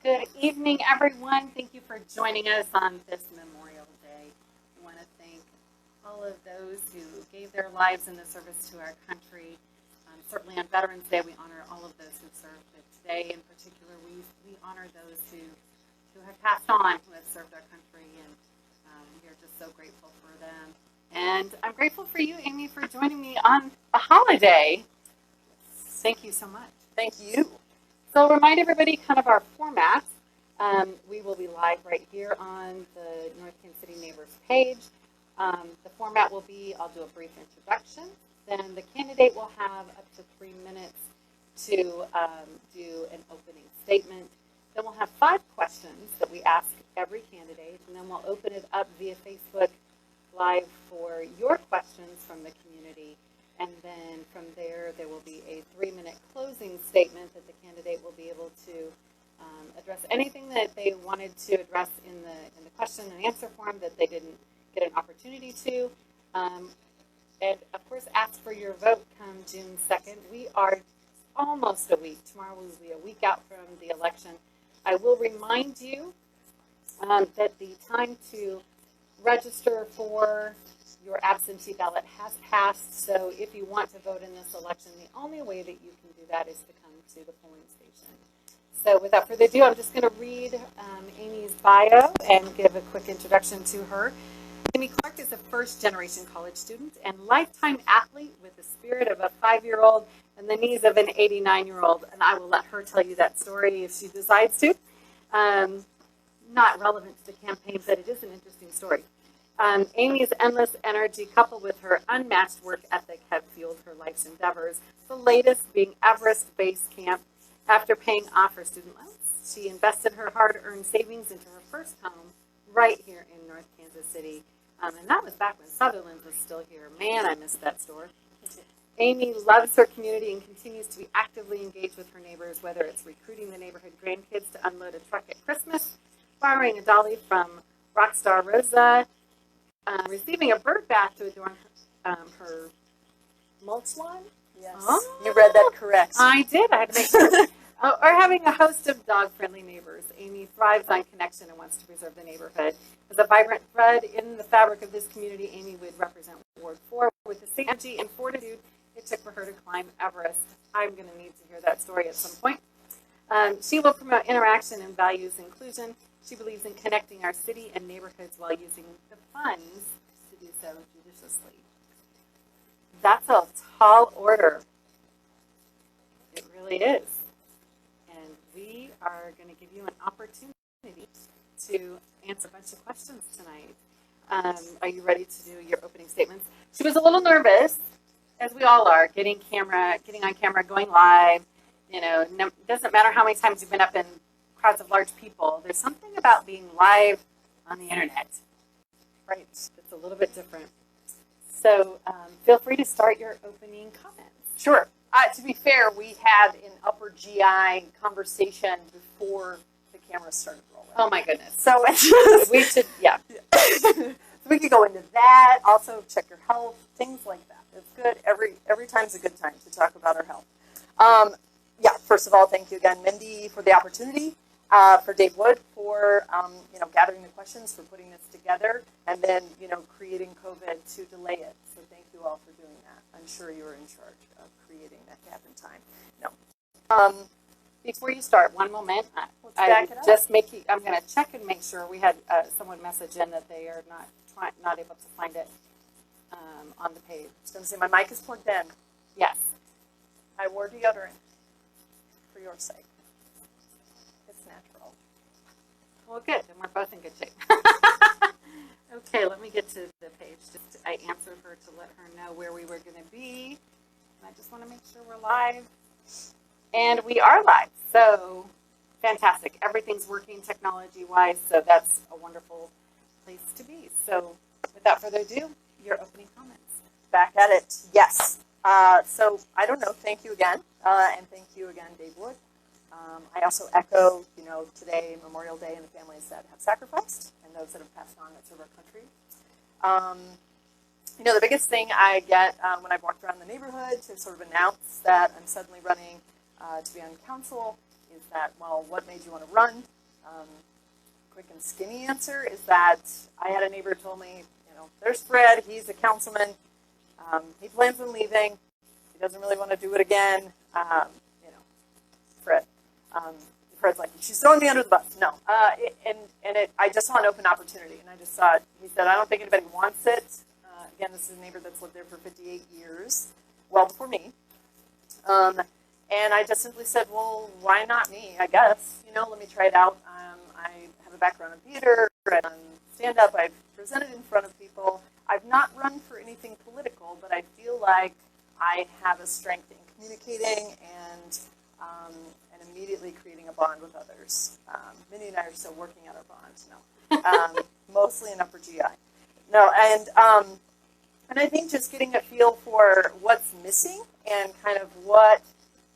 Good evening, everyone. Thank you for joining us on this Memorial Day. I want to thank all of those who gave their lives in the service to our country. Certainly on Veterans Day, we honor all of those who served. But today, in particular, we honor those who have passed on, who have served our country, and we are just so grateful for them. And I'm grateful for you, Amie, for joining me on a holiday. Thank you so much. Thank you. So I'll remind everybody kind of our format. We will be live right here on the North Kansas City Neighbors page. The format will be, I'll do a brief introduction. Then the candidate will have up to 3 minutes to do an opening statement. Then we'll have 5 questions that we ask every candidate. And then we'll open it up via Facebook Live for your questions from the community. And then from there, there will be a 3-minute closing statement that the candidate will be able to address anything that they wanted to address in the question and answer form that they didn't get an opportunity to. And of course, ask for your vote come June 2nd. We are almost a week. Tomorrow will be a week out from the election. I will remind you that the time to register for your absentee ballot has passed, so if you want to vote in this election, the only way that you can do that is to come to the polling station. So without further ado, I'm just going to read Amie's bio and give a quick introduction to her. Amie Clarke is a first-generation college student and lifetime athlete with the spirit of a 5-year-old and the knees of an 89-year-old, and I will let her tell you that story if she decides to. Not relevant to the campaign, but it is an interesting story. Amie's endless energy, coupled with her unmatched work ethic, have fueled her life's endeavors, the latest being Everest Base Camp. After paying off her student loans, she invested her hard-earned savings into her first home right here in North Kansas City. And that was back when Sutherland's was still here. Man, I missed that store. Amie loves her community and continues to be actively engaged with her neighbors, whether it's recruiting the neighborhood grandkids to unload a truck at Christmas, borrowing a dolly from Rockstar Rosa, receiving a bird bath to adorn her mulch lawn. Yes, oh, you read that correct. I did. I had to make sure. Or having a host of dog-friendly neighbors. Amie thrives on connection and wants to preserve the neighborhood. As a vibrant thread in the fabric of this community, Amie would represent Ward 4 with the same energy and fortitude it took for her to climb Everest. I'm going to need to hear that story at some point. She will promote interaction and values inclusion. She believes in connecting our city and neighborhoods while using the funds to do so judiciously. That's a tall order. It really is. And we are going to give you an opportunity to answer a bunch of questions tonight. Are you ready to do your opening statements? She was a little nervous, as we all are, getting on camera, going live. You know, it doesn't matter how many times you've been up in crowds of large people. There's something about being live on the internet. Right. It's a little bit different. So feel free to start your opening comments. Sure. To be fair, we had an upper GI conversation before the camera started rolling. Oh my goodness. So we should, yeah. So we could go into that. Also, check your health, things like that. It's good. Every time's a good time to talk about our health. Yeah. First of all, thank you again, Mindy, for the opportunity. For Dave Wood for gathering the questions, for putting this together, and then creating COVID to delay it. So thank you all for doing that. I'm sure you were in charge of creating that gap in time. No. Before you start, one moment. Let's back it up. I'm going to check and make sure. We had someone message in that they are not able to find it on the page. I was going to say my mic is plugged in. Yes. I wore deodorant for your sake. Natural. Well, good. Then we're both in good shape. Okay, let me get to the page. I answered her to let her know where we were going to be. And I just want to make sure we're live. And we are live. So fantastic. Everything's working technology-wise, so that's a wonderful place to be. So without further ado, your opening comments. Back at it. Yes. So I don't know. Thank you again. And thank you again, Dave Wood. I also echo, today, Memorial Day, and the families that have sacrificed and those that have passed on that serve our country. The biggest thing I get when I've walked around the neighborhood to sort of announce that I'm suddenly running to be on council is that, well, what made you want to run? Quick and skinny answer is that I had a neighbor who told me, there's Fred, he's a councilman, he plans on leaving, he doesn't really want to do it again, Fred. Fred's like, she's throwing me under the bus. No. I just saw an open opportunity, and I just thought, he said, I don't think anybody wants it. Again, this is a neighbor that's lived there for 58 years, well before me. And I just simply said, well, why not me, I guess. Let me try it out. I have a background in theater, I've done stand-up, I've presented in front of people. I've not run for anything political, but I feel like I have a strength in communicating and immediately creating a bond with others. Minnie and I are still working out our bond, mostly in upper GI. No, and I think just getting a feel for what's missing and kind of what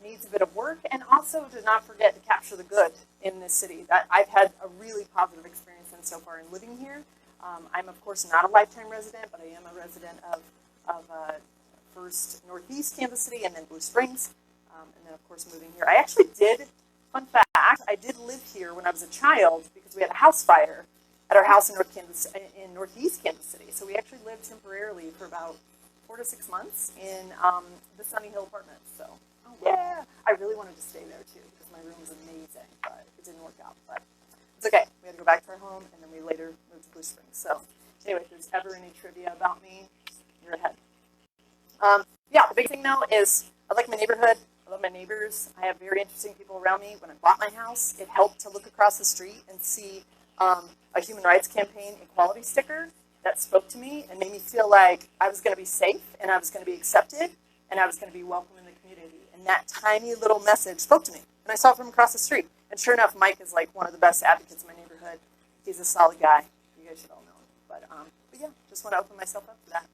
needs a bit of work, and also to not forget to capture the good in this city. That I've had a really positive experience in so far in living here. I'm of course not a lifetime resident, but I am a resident of first Northeast Kansas City and then Blue Springs, and then of course moving here. I actually did, fun fact, I did live here when I was a child because we had a house fire at our house in Northeast Kansas City. So we actually lived temporarily for about 4 to 6 months in the Sunny Hill Apartments. So, yeah, I really wanted to stay there too because my room was amazing, but it didn't work out. But it's okay. We had to go back to our home, and then we later moved to Blue Springs. So, anyway, if there's ever any trivia about me, you're ahead. Yeah, the big thing though is I like my neighborhood. I love my neighbors. I have very interesting people around me. When I bought my house, it helped to look across the street and see a human rights campaign equality sticker that spoke to me and made me feel like I was going to be safe and I was going to be accepted and I was going to be welcome in the community. And that tiny little message spoke to me. And I saw it from across the street. And sure enough, Mike is like one of the best advocates in my neighborhood. He's a solid guy. You guys should all know him. But yeah, just want to open myself up to that.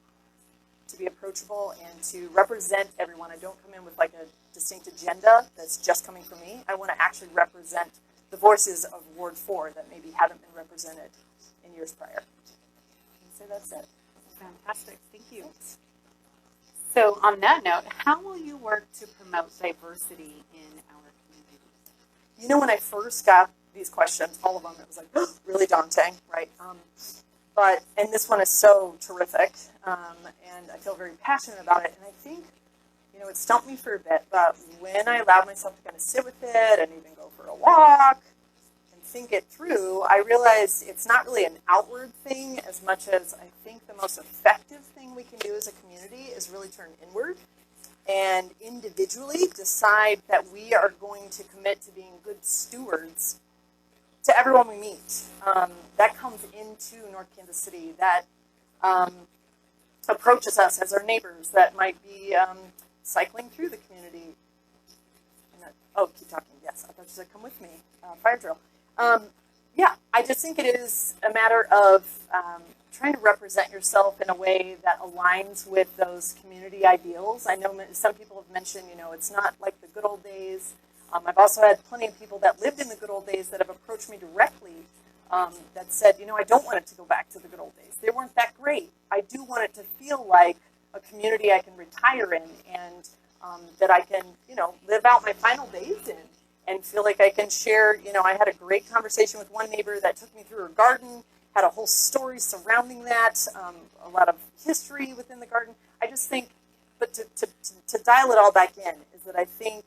To be approachable and to represent everyone. I don't come in with like a distinct agenda that's just coming from me. I want to actually represent the voices of Ward 4 that maybe haven't been represented in years prior. So that's it. Fantastic. Thank you. So on that note, how will you work to promote diversity in our community? When I first got these questions, all of them, it was like really daunting, right? And this one is so terrific, and I feel very passionate about it. And I think, it stumped me for a bit, but when I allowed myself to kind of sit with it and even go for a walk and think it through, I realized it's not really an outward thing as much as I think the most effective thing we can do as a community is really turn inward and individually decide that we are going to commit to being good stewards to everyone we meet. That comes into North Kansas City, that approaches us as our neighbors, that might be cycling through the community. Keep talking, yes, I thought you said come with me, fire drill. Yeah, I just think it is a matter of trying to represent yourself in a way that aligns with those community ideals. I know some people have mentioned, it's not like the good old days. I've also had plenty of people that lived in the good old days that have approached me directly that said, I don't want it to go back to the good old days. They weren't that great. I do want it to feel like a community I can retire in and that I can, live out my final days in and feel like I can share. I had a great conversation with one neighbor that took me through her garden, had a whole story surrounding that, a lot of history within the garden. I just think, but to dial it all back in, is that I think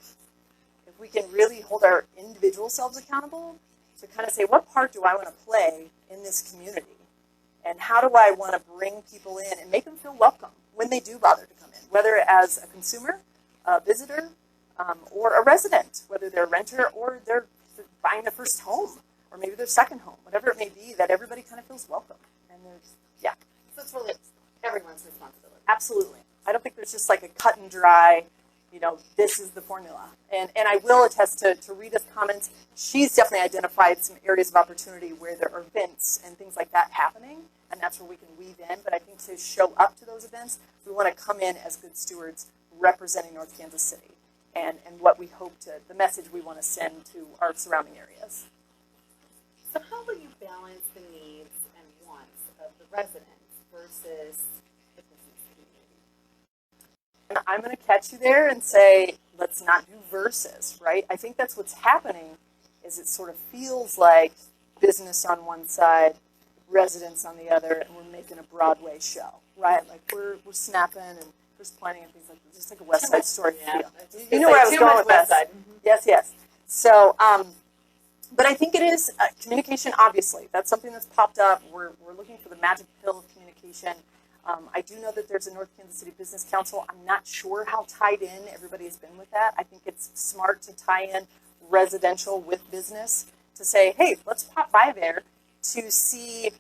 if we can really hold our individual selves accountable to kind of say, what part do I want to play in this community? And how do I want to bring people in and make them feel welcome when they do bother to come in, whether as a consumer, a visitor, or a resident, whether they're a renter or they're buying their first home or maybe their second home, whatever it may be, that everybody kind of feels welcome. And So it's really everyone's responsibility. Absolutely. I don't think there's just like a cut and dry, this is the formula. And I will attest to Rita's comments. She's definitely identified some areas of opportunity where there are events and things like that happening, and that's where we can weave in. But I think to show up to those events, we want to come in as good stewards representing North Kansas City and what we hope to, the message we want to send to our surrounding areas. So how will you balance the needs and wants of the residents versus the business community? And I'm going to catch you there and say, let's not do verses, right? I think that's what's happening is it sort of feels like business on one side, residents on the other, and we're making a Broadway show, right? Like we're snapping and first planning and things like that, just like a West Side Story feel. You know where I was going with this. Yes, yes. So, but I think it is communication, obviously. That's something that's popped up. We're looking for the magic pill of communication. I do know that there's a North Kansas City Business Council. I'm not sure how tied in everybody has been with that. I think it's smart to tie in residential with business to say, hey, let's pop by there to see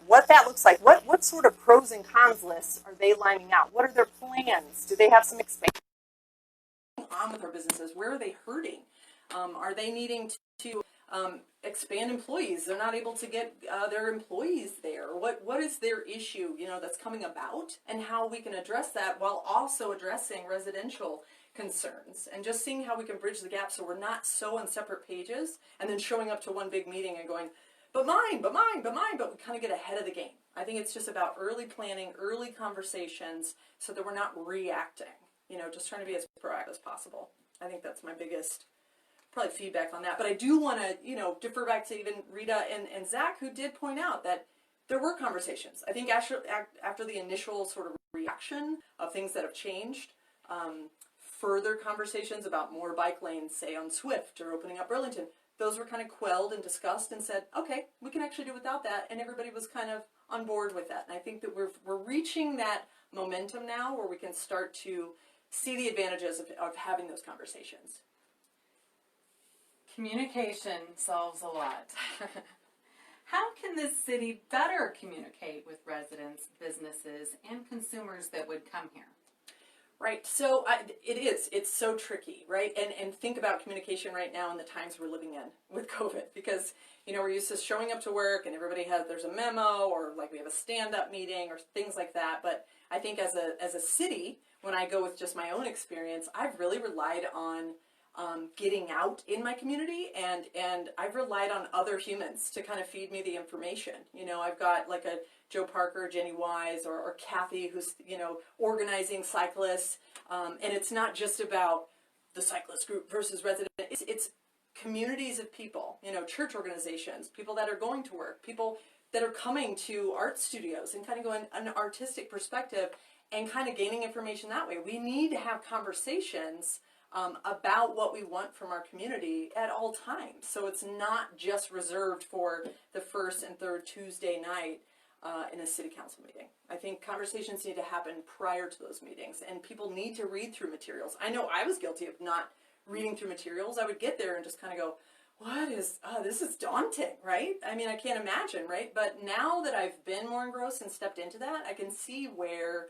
what that looks like. What sort of pros and cons lists are they lining out? What are their plans? Do they have some expansion on with our businesses? Where are they hurting? Are they needing to expand employees? They're not able to get their employees there. What is their issue, that's coming about, and how we can address that while also addressing residential concerns, and just seeing how we can bridge the gap so we're not so on separate pages and then showing up to one big meeting and going, but mine, but we kind of get ahead of the game. I think it's just about early planning, early conversations, so that we're not reacting, just trying to be as proactive as possible. I think that's my biggest probably feedback on that. But I do want to, defer back to even Rita and Zach, who did point out that there were conversations. I think after the initial sort of reaction of things that have changed, further conversations about more bike lanes, say on Swift or opening up Burlington, those were kind of quelled and discussed and said, okay, we can actually do without that. And everybody was kind of on board with that. And I think that we're reaching that momentum now where we can start to see the advantages of having those conversations. Communication solves a lot. How can this city better communicate with residents, businesses, and consumers that would come here? Right. So it's so tricky, right? And think about communication right now in the times we're living in with COVID, because, we're used to showing up to work and there's a memo, or like we have a stand-up meeting or things like that. But I think as a city, when I go with just my own experience, I've really relied on getting out in my community, and I've relied on other humans to kind of feed me the information. I've got like a Joe Parker, Jenny Wise, or Kathy, who's, organizing cyclists. And it's not just about the cyclist group versus resident. It's communities of people, church organizations, people that are going to work, people that are coming to art studios and kind of going an artistic perspective and kind of gaining information that way. We need to have conversations about what we want from our community at all times. So it's not just reserved for the first and third Tuesday night in a city council meeting. I think conversations need to happen prior to those meetings, and people need to read through materials. I know I was guilty of not reading through materials. I would get there and just kind of go, this is daunting, right? I mean, I can't imagine, right? But now that I've been more engrossed and stepped into that, I can see where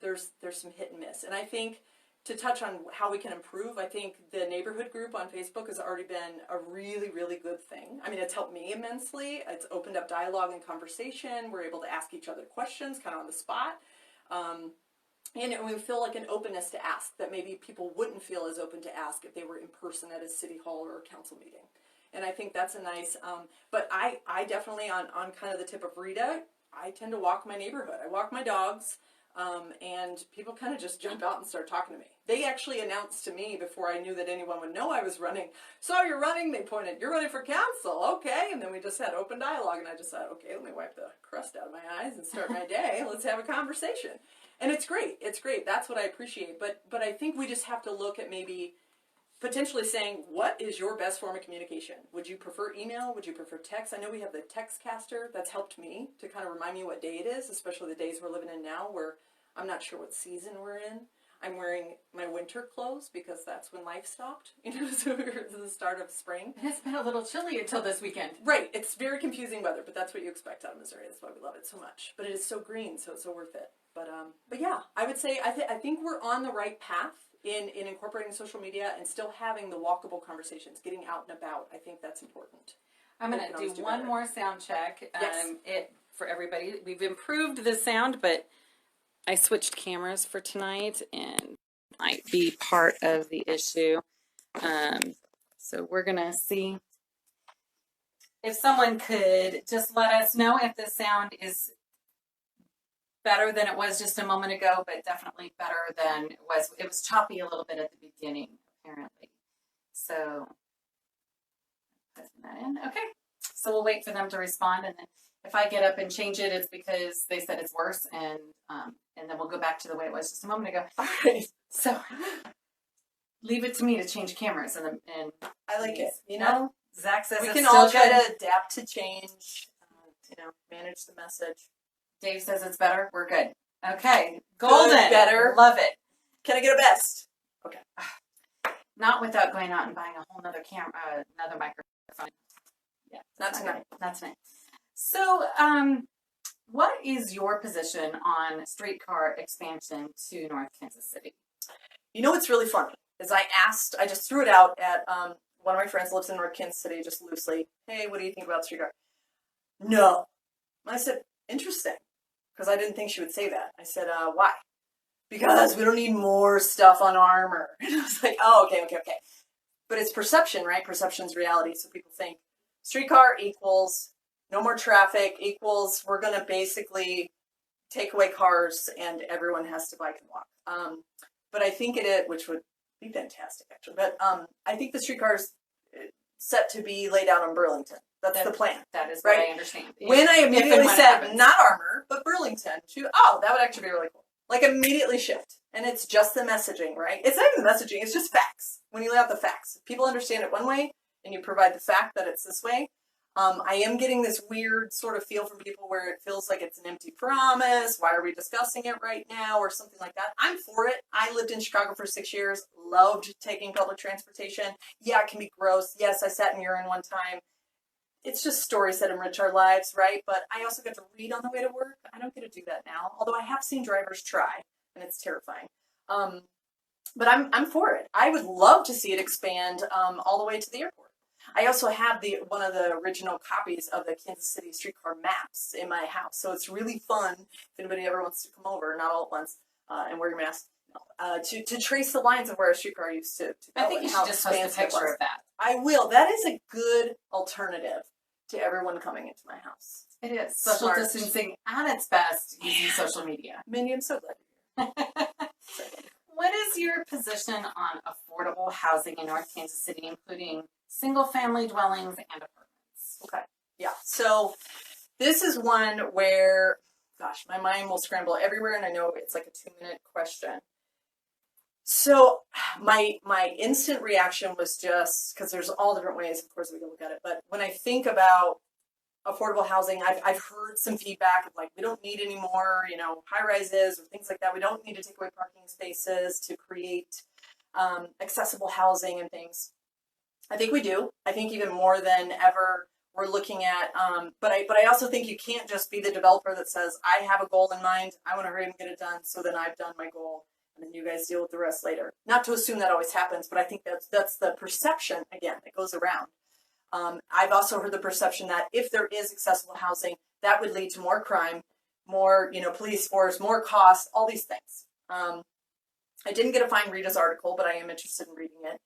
there's some hit and miss. And I think, to touch on how we can improve, I think the neighborhood group on Facebook has already been a really, really good thing. I mean, it's helped me immensely. It's opened up dialogue and conversation. We're able to ask each other questions kind of on the spot. And we feel like an openness to ask that maybe people wouldn't feel as open to ask if they were in person at a city hall or a council meeting. And I think that's a nice, but I definitely, on kind of the tip of Rita, I tend to walk my neighborhood. I walk my dogs. And people kind of just jump out and start talking to me. They actually announced to me before I knew that anyone would know I was running. So you're running? They pointed, you're running for council. Okay. And then we just had open dialogue, and I just thought, okay, let me wipe the crust out of my eyes and start my day. Let's have a conversation. And it's great. It's great. That's what I appreciate. But I think we just have to look at maybe potentially saying, what is your best form of communication? Would you prefer email? Would you prefer text? I know we have the text caster. That's helped me to kind of remind me what day it is, especially the days we're living in now where I'm not sure what season we're in. I'm wearing my winter clothes because that's when life stopped, so we're at the start of spring. And it's been a little chilly until this weekend. Right. It's very confusing weather, but that's what you expect out of Missouri. That's why we love it so much. But it is so green, so it's so worth it. But yeah, I would say I think we're on the right path in incorporating social media and still having the walkable conversations, getting out and about. I think that's important. I'm going to do one more sound check. Yes. For everybody. We've improved the sound, but I switched cameras for tonight and might be part of the issue. So we're going to see if someone could just let us know if the sound is better than it was just a moment ago, but definitely better than it was. It was choppy a little bit at the beginning, So, putting that in. Okay. So we'll wait for them to respond, and then if I get up and change it, it's because they said it's worse, and then we'll go back to the way it was just a moment ago. All right. So leave it to me to change cameras, and I like it. You know, Zach says we it's can still all try good. to adapt to change. Manage the message. Dave says it's better. We're good. Okay, golden. Better. Love it. Can I get a best? Okay. Not without going out and buying a whole nother camera, another microphone. Yeah, Not tonight. Not tonight. So, what is your position on streetcar expansion to North Kansas City? You know what's really funny is I just threw it out at one of my friends lives in North Kansas City, just loosely. Hey, what do you think about streetcar? No. I said, interesting, because I didn't think she would say that. I said, why? Because we don't need more stuff on Armour. And I was like, oh, okay. But it's perception, right? Perception's reality. So people think streetcar equals no more traffic equals we're going to basically take away cars and everyone has to bike and walk. But I think which would be fantastic actually. But I think the streetcar's set to be laid out on Burlington. That's the plan. That is right? what I understand. When I immediately said happens. not Armour, but Burlington, that would actually be really cool. Like immediately shift. And it's just the messaging, right? It's not even the messaging, it's just facts. When you lay out the facts, people understand it one way and you provide the fact that it's this way. I am getting this weird sort of feel from people where it feels like it's an empty promise. Why are we discussing it right now or something like that? I'm for it. I lived in Chicago for 6 years, loved taking public transportation. Yeah, it can be gross. Yes, I sat in urine one time. It's just stories that enrich our lives, right? But I also get to read on the way to work. I don't get to do that now, although I have seen drivers try, and it's terrifying. But I'm for it. I would love to see it expand all the way to the airport. I also have one of the original copies of the Kansas City streetcar maps in my house, so it's really fun if anybody ever wants to come over, not all at once, and wear your mask, to trace the lines of where a streetcar used to go. I think you should just post a picture of that. I will. That is a good alternative to everyone coming into my house. It is. Social distancing at its best using social media. Mindy, I'm so glad you're here. What is your position on affordable housing in North Kansas City, including single-family dwellings and apartments? Okay. Yeah. So this is one where, gosh, my mind will scramble everywhere, and I know it's like a 2-minute question. So my instant reaction was just, because there's all different ways, of course, we can look at it, but when I think about affordable housing, I've heard some feedback of like, we don't need any more, high rises or things like that. We don't need to take away parking spaces to create accessible housing and things. I think we do. I think even more than ever we're looking at, but I also think you can't just be the developer that says, I have a goal in mind, I want to hurry and get it done, so then I've done my goal, and then you guys deal with the rest later. Not to assume that always happens, but I think that's the perception, again, that goes around. I've also heard the perception that if there is accessible housing, that would lead to more crime, more, police force, more costs, all these things. I didn't get to find Rita's article, but I am interested in reading it.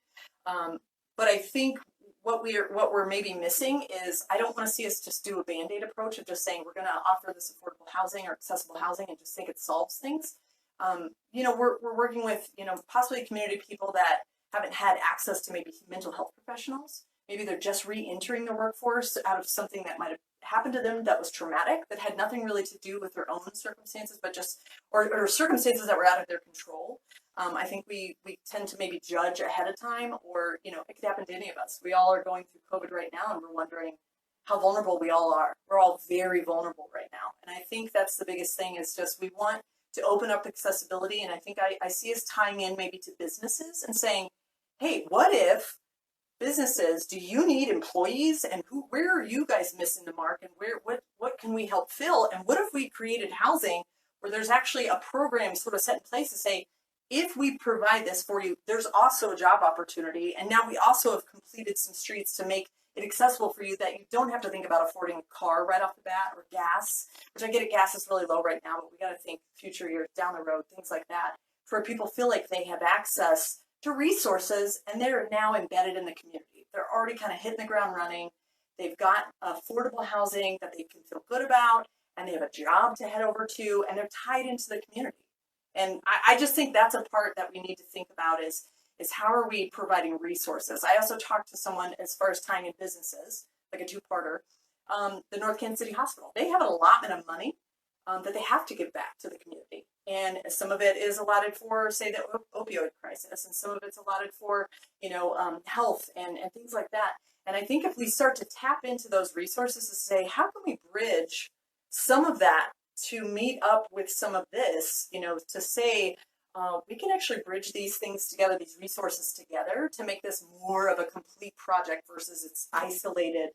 But I think what we're maybe missing is, I don't want to see us just do a Band-Aid approach of just saying we're going to offer this affordable housing or accessible housing and just think it solves things. We're working with, possibly community people that haven't had access to maybe mental health professionals. Maybe they're just re-entering the workforce out of something that might have happened to them that was traumatic, that had nothing really to do with their own circumstances, but just, or circumstances that were out of their control. I think we tend to maybe judge ahead of time, or, it could happen to any of us. We all are going through COVID right now, and we're wondering how vulnerable we all are. We're all very vulnerable right now. And I think that's the biggest thing, is just, we want to open up accessibility. And I think I see us tying in maybe to businesses and saying, hey, what if businesses, do you need employees, and where are you guys missing the mark, and what can we help fill? And what if we created housing where there's actually a program sort of set in place to say, if we provide this for you, there's also a job opportunity, and now we also have completed some streets to make it accessible for you, that you don't have to think about affording a car right off the bat, or gas, which I get it, gas is really low right now, but we got to think future years down the road, things like that, for people feel like they have access to resources, and they're now embedded in the community. They're already kind of hitting the ground running. They've got affordable housing that they can feel good about, and they have a job to head over to, and they're tied into the community. And I just think that's a part that we need to think about, is is how are we providing resources? I also talked to someone as far as tying in businesses, like a two-parter. The North Kansas City Hospital, they have an allotment of money that they have to give back to the community. And some of it is allotted for, say, the opioid crisis, and some of it's allotted for, health and things like that. And I think if we start to tap into those resources to say, how can we bridge some of that to meet up with some of this, to say, we can actually bridge these things together, these resources together, to make this more of a complete project versus it's isolated,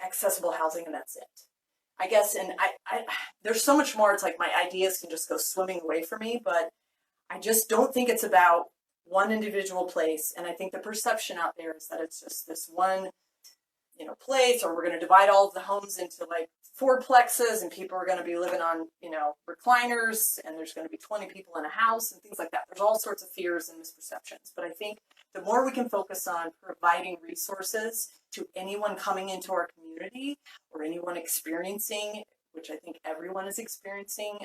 accessible housing and that's it. I guess, and I there's so much more. It's like my ideas can just go swimming away from me, but I just don't think it's about one individual place. And I think the perception out there is that it's just this one, place, or we're going to divide all of the homes into like fourplexes, and people are going to be living on, recliners, and there's going to be 20 people in a house and things like that. There's all sorts of fears and misperceptions. But I think the more we can focus on providing resources to anyone coming into our community or anyone experiencing, which I think everyone is experiencing,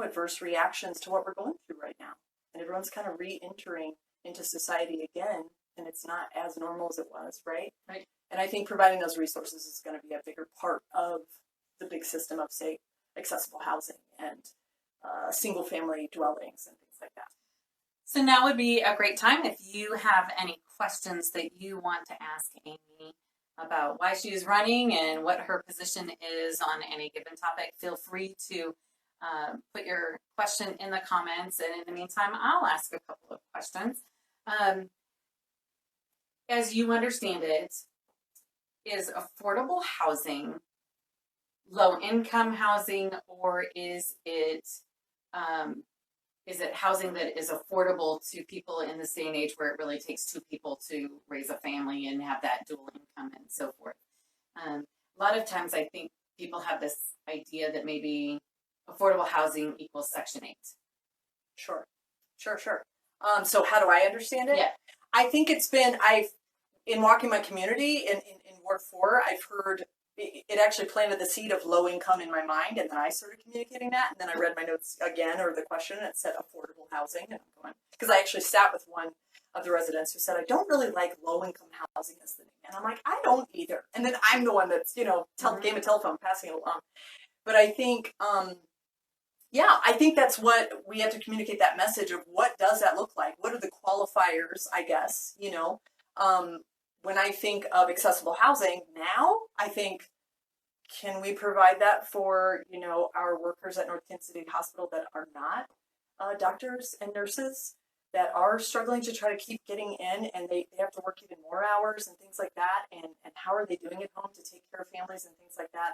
adverse reactions to what we're going through right now. And everyone's kind of re-entering into society again, and it's not as normal as it was, right? Right. And I think providing those resources is going to be a bigger part of the big system of, say, accessible housing and single-family dwellings and things like that. So now would be a great time if you have any questions that you want to ask Amie about why she's running and what her position is on any given topic. Feel free to put your question in the comments, and in the meantime, I'll ask a couple of questions. As you understand it, is affordable housing low-income housing, or is it housing that is affordable to people in this day and age where it really takes two people to raise a family and have that dual income and so forth? A lot of times I think people have this idea that maybe affordable housing equals Section 8. Sure. So how do I understand it? Yeah. I think in walking my community in Ward 4, I've heard it actually planted the seed of low income in my mind, and then I started communicating that, and then I read my notes again, or the question, and it said affordable housing, and I'm going, because I actually sat with one of the residents who said, I don't really like low income housing as the name, and I'm like, I don't either, and then I'm the one that's, game of telephone, passing it along. But I think, I think that's what we have to communicate, that message of what does that look like? What are the qualifiers, I guess, when I think of accessible housing now, I think, can we provide that for, our workers at North Kansas City Hospital that are not doctors and nurses, that are struggling to try to keep getting in, and they have to work even more hours and things like that, and how are they doing at home to take care of families and things like that?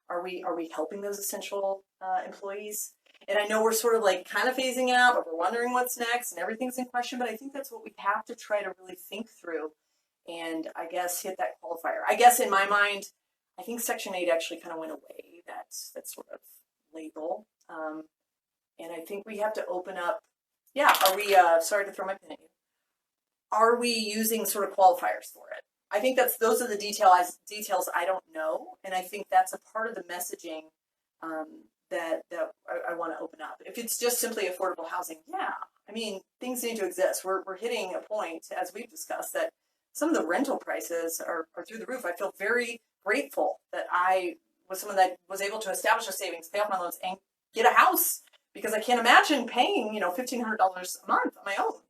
Are we helping those essential employees? And I know we're sort of like kind of phasing out, but we're wondering what's next, and everything's in question, but I think that's what we have to try to really think through. And I guess hit that qualifier. I guess in my mind, I think Section 8 actually kind of went away, that sort of label. And I think we have to open up, are we, sorry to throw my pin at you, are we using sort of qualifiers for it? I think those are the details I don't know. And I think that's a part of the messaging that I want to open up. If it's just simply affordable housing, things need to exist. We're hitting a point, as we've discussed, that some of the rental prices are through the roof. I feel very grateful that I was someone that was able to establish a savings, pay off my loans, and get a house, because I can't imagine paying, $1,500 a month on my own,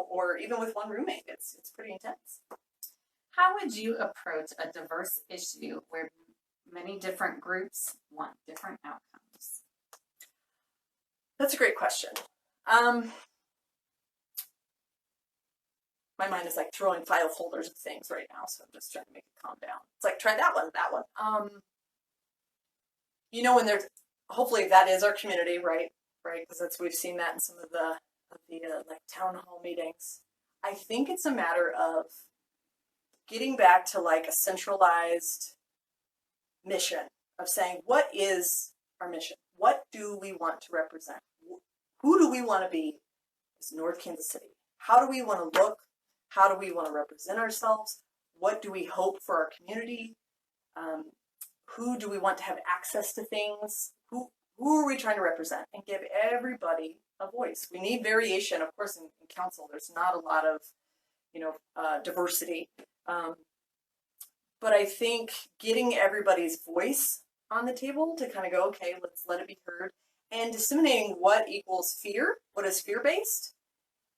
or even with one roommate. It's pretty intense. How would you approach a diverse issue where many different groups want different outcomes? That's a great question. My mind is like throwing file folders of things right now, so I'm just trying to make it calm down. It's like, try that one. When there's, hopefully that is our community, right? Because we've seen that in some of the like town hall meetings. I think it's a matter of getting back to like a centralized mission of saying, what is our mission? What do we want to represent? Who do we want to be as North Kansas City? How do we want to look? How do we want to represent ourselves? What do we hope for our community? Who do we want to have access to things? Who are we trying to represent? And give everybody a voice. We need variation. Of course, in council, there's not a lot of, diversity. But I think getting everybody's voice on the table to kind of go, okay, let's let it be heard, and disseminating what equals fear, what is fear-based,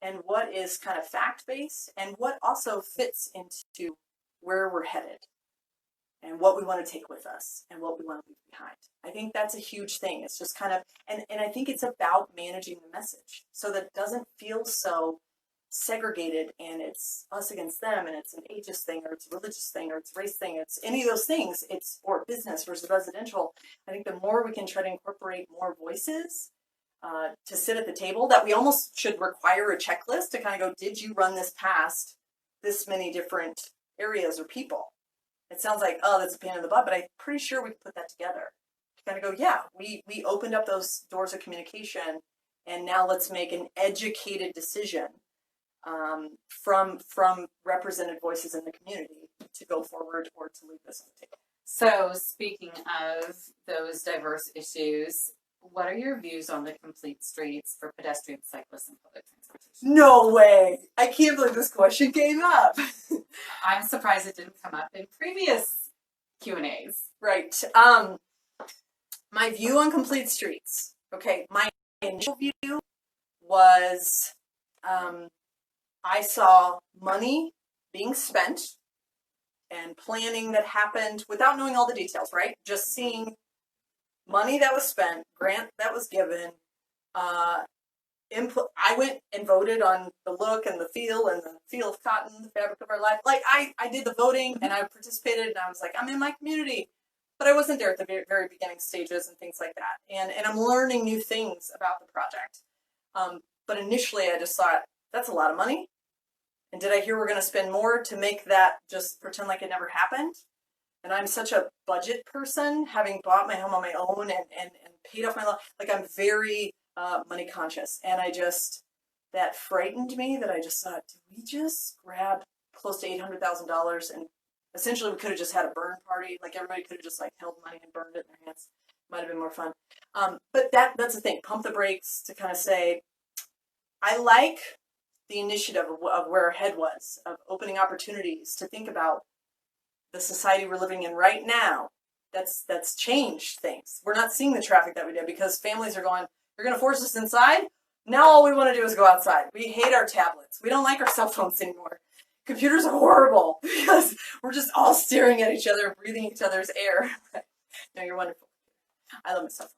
and what is kind of fact-based, and what also fits into where we're headed and what we want to take with us and what we want to leave behind. I think that's a huge thing. It's just kind of, and I think it's about managing the message so that it doesn't feel so segregated and it's us against them and it's an ageist thing or it's a religious thing or it's a race thing. It's any of those things. It's or business versus residential. I think the more we can try to incorporate more voices to sit at the table, that we almost should require a checklist to kind of go, did you run this past this many different areas or people? It sounds like, oh, that's a pain in the butt, but I'm pretty sure we can put that together. Kind of go, yeah, we opened up those doors of communication, and now let's make an educated decision from represented voices in the community to go forward or to leave this on the table. So speaking of those diverse issues, what are your views on the complete streets for pedestrians, cyclists, and public transportation? No way! I can't believe this question came up. I'm surprised it didn't come up in previous Q&As. Right. My view on complete streets. Okay, my initial view was I saw money being spent and planning that happened without knowing all the details, right? Just seeing money that was spent, grant that was given, input. I went and voted on the look and the feel and the feel of cotton, the fabric of our life. Like I did the voting and I participated and I was like, I'm in my community, but I wasn't there at the very, very beginning stages and things like that. And I'm learning new things about the project. But initially I just thought, that's a lot of money. And did I hear we're going to spend more to make that just pretend like it never happened? And I'm such a budget person, having bought my home on my own and paid off my loan. Like I'm very money conscious. And that frightened me that I just thought, did we just grab close to $800,000 and essentially we could have just had a burn party. Like everybody could have just like held money and burned it in their hands. Might have been more fun. But that's the thing. Pump the brakes to kind of say, I like the initiative of where our head was, of opening opportunities to think about the society we're living in right now. That's changed things. We're not seeing the traffic that we did because families are going, you're going to force us inside? Now all we want to do is go outside. We hate our tablets. We don't like our cell phones anymore. Computers are horrible because we're just all staring at each other and breathing each other's air. No, you're wonderful. I love my cell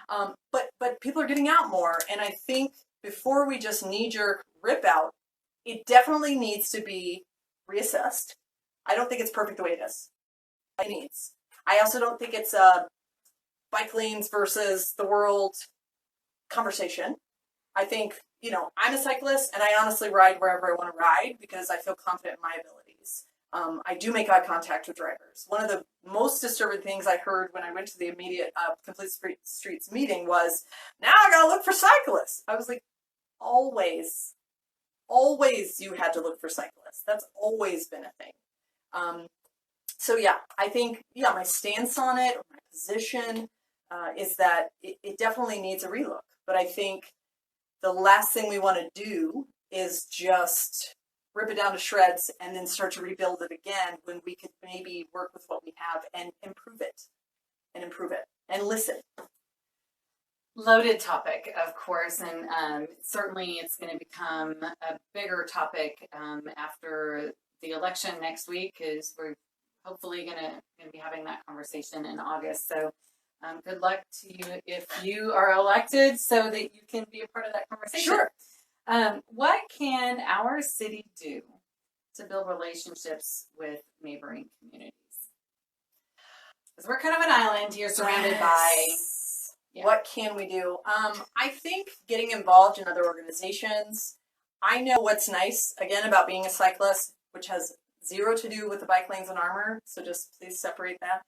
phone. But people are getting out more, and I think before we just knee-jerk rip out, it definitely needs to be reassessed. I don't think it's perfect the way it is. It needs. I also don't think it's a bike lanes versus the world conversation. I think, I'm a cyclist and I honestly ride wherever I want to ride because I feel confident in my abilities. I do make eye contact with drivers. One of the most disturbing things I heard when I went to the immediate Complete Streets meeting was, now I gotta look for cyclists. I was like, always you had to look for cyclists. That's always been a thing. So yeah, I think, my stance on it, or my position, is that it definitely needs a relook. But I think the last thing we want to do is just rip it down to shreds and then start to rebuild it again when we could maybe work with what we have and improve it and listen. Loaded topic, of course, and certainly it's going to become a bigger topic after the election next week, because we're hopefully going to be having that conversation in August. So good luck to you if you are elected so that you can be a part of that conversation. Sure. What can our city do to build relationships with neighboring communities? Because we're kind of an island. You're surrounded by... Yeah. What can we do? I think getting involved in other organizations. I know what's nice, again, about being a cyclist, which has zero to do with the bike lanes and Armour, so just please separate that.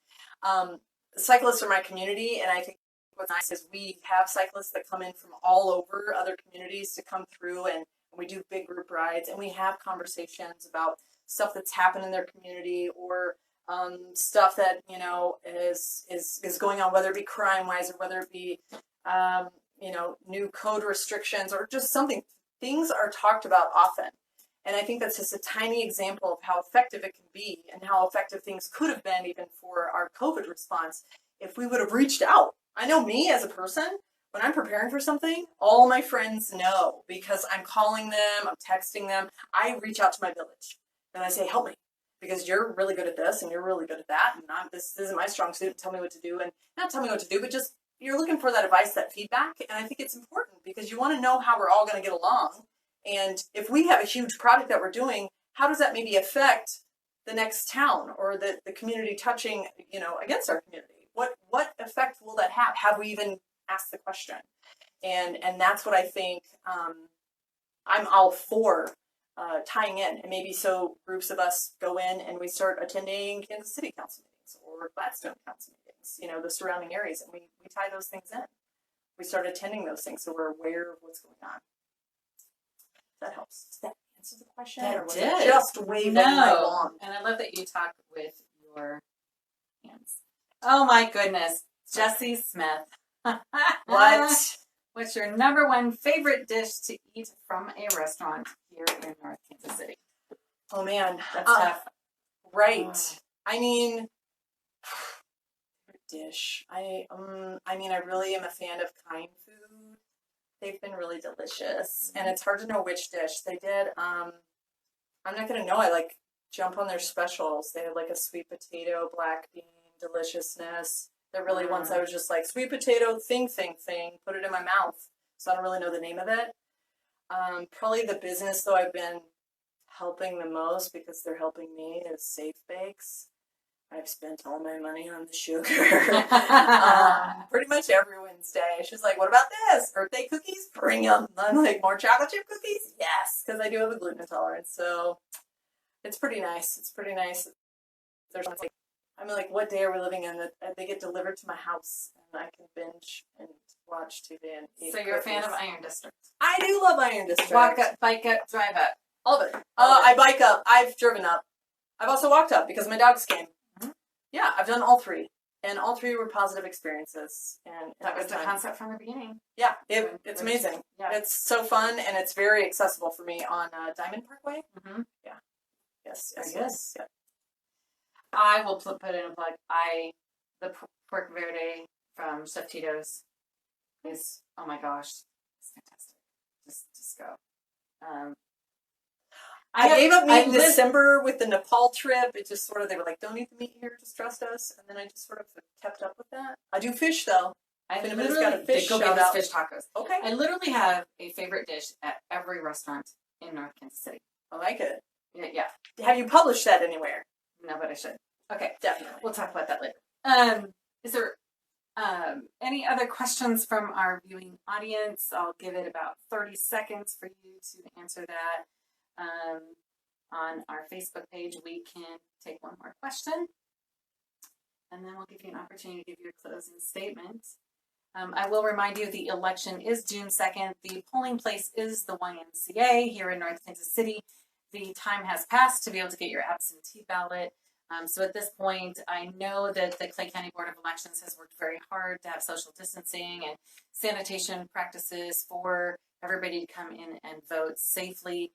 Cyclists are my community, and I think what's nice is we have cyclists that come in from all over other communities to come through, and we do big group rides, and we have conversations about stuff that's happened in their community or stuff that is going on, whether it be crime wise or whether it be new code restrictions or just something. Things are talked about often. And I think that's just a tiny example of how effective it can be and how effective things could have been even for our COVID response if we would have reached out. I know me as a person, when I'm preparing for something, all my friends know because I'm calling them, I'm texting them. I reach out to my village and I say, help me because you're really good at this and you're really good at that. And this isn't my strong suit. Tell me what to do. And not tell me what to do, but just you're looking for that advice, that feedback. And I think it's important because you want to know how we're all going to get along. And if we have a huge project that we're doing, how does that maybe affect the next town or the community touching, against our community? What effect will that have? Have we even asked the question? And that's what I think I'm all for tying in. And maybe so groups of us go in and we start attending Kansas City council meetings or Gladstone council meetings, the surrounding areas, and we tie those things in. We start attending those things so we're aware of what's going on. That helps. Does that answer the question? That or was did. it just waving my wand? And I love that you talk with your hands. Oh my goodness. Jesse Smith. What? What's your number one favorite dish to eat from a restaurant here in North Kansas City? Oh man. That's tough. Right. I mean, dish. I really am a fan of Kind food. They've been really delicious, and it's hard to know which dish they did. I'm not gonna know. I jump on their specials. They had a sweet potato, black bean deliciousness. There really once I was just sweet potato thing, put it in my mouth. So I don't really know the name of it. Probably the business though I've been helping the most because they're helping me is Safe Bakes. I've spent all my money on the sugar. Pretty much every Wednesday. She's like, what about this? Birthday cookies? Bring them. I'm like, more chocolate chip cookies? Yes, because I do have a gluten intolerance. So it's pretty nice. There's I'm like, what day are we living in? That they get delivered to my house and I can binge and watch TV and eat. So you're a fan of Iron District? I do love Iron District. Walk up, bike up, drive up. All of it. I bike up. I've driven up. I've also walked up because my dogs came. Yeah, I've done all three, and all three were positive experiences. And that was the concept from the beginning. Yeah, it's amazing. Yeah. It's so fun, and it's very accessible for me on Diamond Parkway. Mm-hmm. Yeah. Yes. Yeah. I will put in a plug. The pork verde from Chef Tito's is, oh my gosh, it's fantastic. Just go. I gave up meat in December with the Nepal trip. It just they were like, don't eat the meat here, just trust us. And then I just kept up with that. I do fish though. I literally got a fish go get fish tacos. Okay. I literally have a favorite dish at every restaurant in North Kansas City. I like it. Yeah. Have you published that anywhere? No, but I should. Okay. Definitely. We'll talk about that later. Is there any other questions from our viewing audience? I'll give it about 30 seconds for you to answer that. On our Facebook page, we can take one more question, and then we'll give you an opportunity to give your closing statement. I will remind you the election is June 2nd. The polling place is the YMCA here in North Kansas City. The time has passed to be able to get your absentee ballot. So at this point, I know that the Clay County Board of Elections has worked very hard to have social distancing and sanitation practices for everybody to come in and vote safely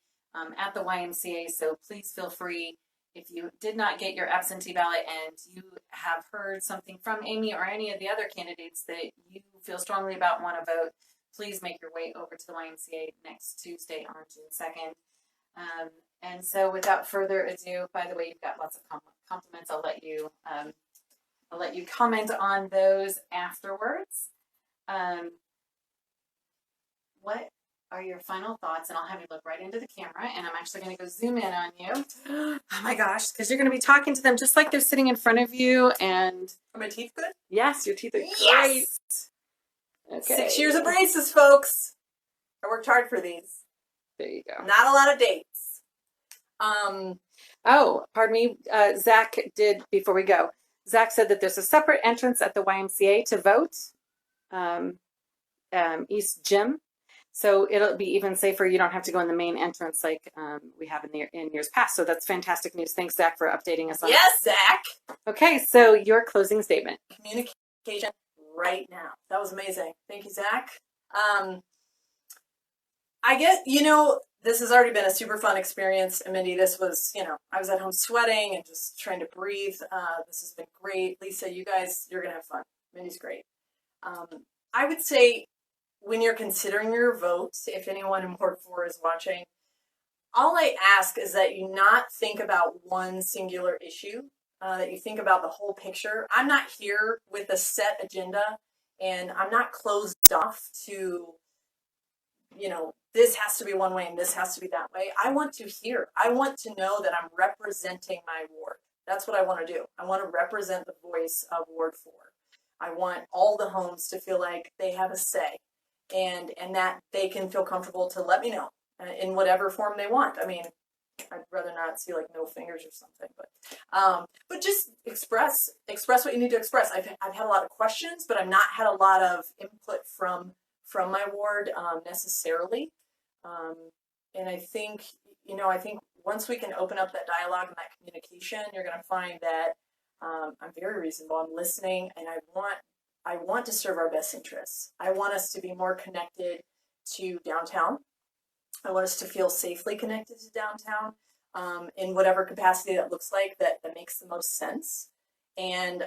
at the YMCA. So please feel free, if you did not get your absentee ballot and you have heard something from Amie or any of the other candidates that you feel strongly about, want to vote, please make your way over to the YMCA next Tuesday on June 2nd. And so without further ado, by the way, you've got lots of compliments. I'll let you comment on those afterwards. What are your final thoughts? And I'll have you look right into the camera, and I'm actually going to go zoom in on you. Oh my gosh, because you're going to be talking to them just like they're sitting in front of you. And are my teeth good? Yes, your teeth are great. Okay. 6 years of braces, folks. I worked hard for these. There you go. Not a lot of dates. Oh, pardon me. Zach did, before we go, Zach said that there's a separate entrance at the YMCA to vote, East Gym. So it'll be even safer. You don't have to go in the main entrance like we have in years past. So that's fantastic news. Thanks, Zach, for updating us on that. Yes, Zach. Okay, so your closing statement. Communication right now. That was amazing. Thank you, Zach. I get, this has already been a super fun experience. And Mindy, this was, I was at home sweating and just trying to breathe. This has been great. Lisa, you're going to have fun. Mindy's great. I would say when you're considering your votes, if anyone in Ward 4 is watching, all I ask is that you not think about one singular issue, that you think about the whole picture. I'm not here with a set agenda, and I'm not closed off to, this has to be one way and this has to be that way. I want to hear. I want to know that I'm representing my ward. That's what I want to do. I want to represent the voice of Ward 4. I want all the homes to feel like they have a say, and that they can feel comfortable to let me know in whatever form they want. I mean, I'd rather not see like no fingers or something, but just express what you need to express. I've had a lot of questions, but I've not had a lot of input from my ward necessarily. And I think once we can open up that dialogue and that communication, you're going to find that I'm very reasonable. I'm listening, and I want to serve our best interests. I want us to be more connected to downtown. I want us to feel safely connected to downtown in whatever capacity that looks like that makes the most sense. And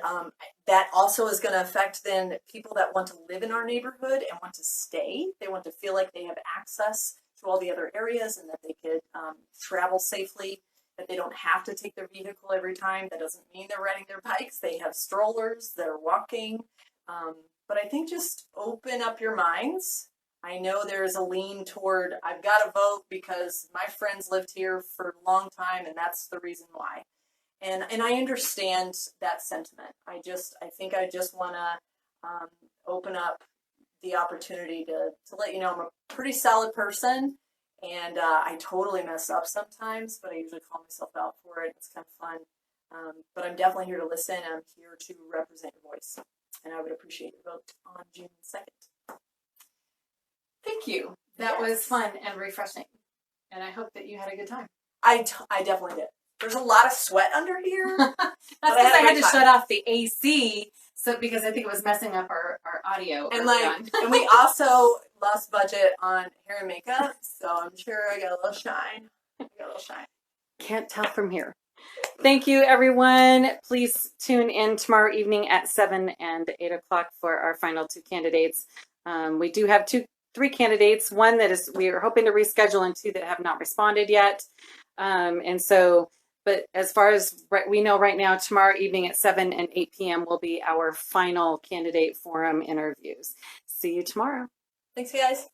that also is going to affect then people that want to live in our neighborhood and want to stay. They want to feel like they have access to all the other areas and that they could travel safely, that they don't have to take their vehicle every time. That doesn't mean they're riding their bikes. They have strollers, they're walking. But I think just open up your minds. I know there's a lean toward, I've got to vote because my friends lived here for a long time and that's the reason why. And I understand that sentiment. I think I just want to open up the opportunity to let you know I'm a pretty solid person, and I totally mess up sometimes, but I usually call myself out for it. It's kind of fun. But I'm definitely here to listen. I'm here to represent your voice, and I would appreciate your vote on June 2nd. Thank you. That was fun and refreshing, and I hope that you had a good time. I definitely did. There's a lot of sweat under here. That's because I had to shut off the AC, because I think it was messing up our audio. And and we also lost budget on hair and makeup, so I'm sure I got a little shine. Can't tell from here. Thank you, everyone. Please tune in tomorrow evening at 7 and 8 o'clock for our final two candidates. We do have three candidates. One that we are hoping to reschedule, and two that have not responded yet. But as far as we know right now, tomorrow evening at 7 and 8 p.m. will be our final candidate forum interviews. See you tomorrow. Thanks, guys.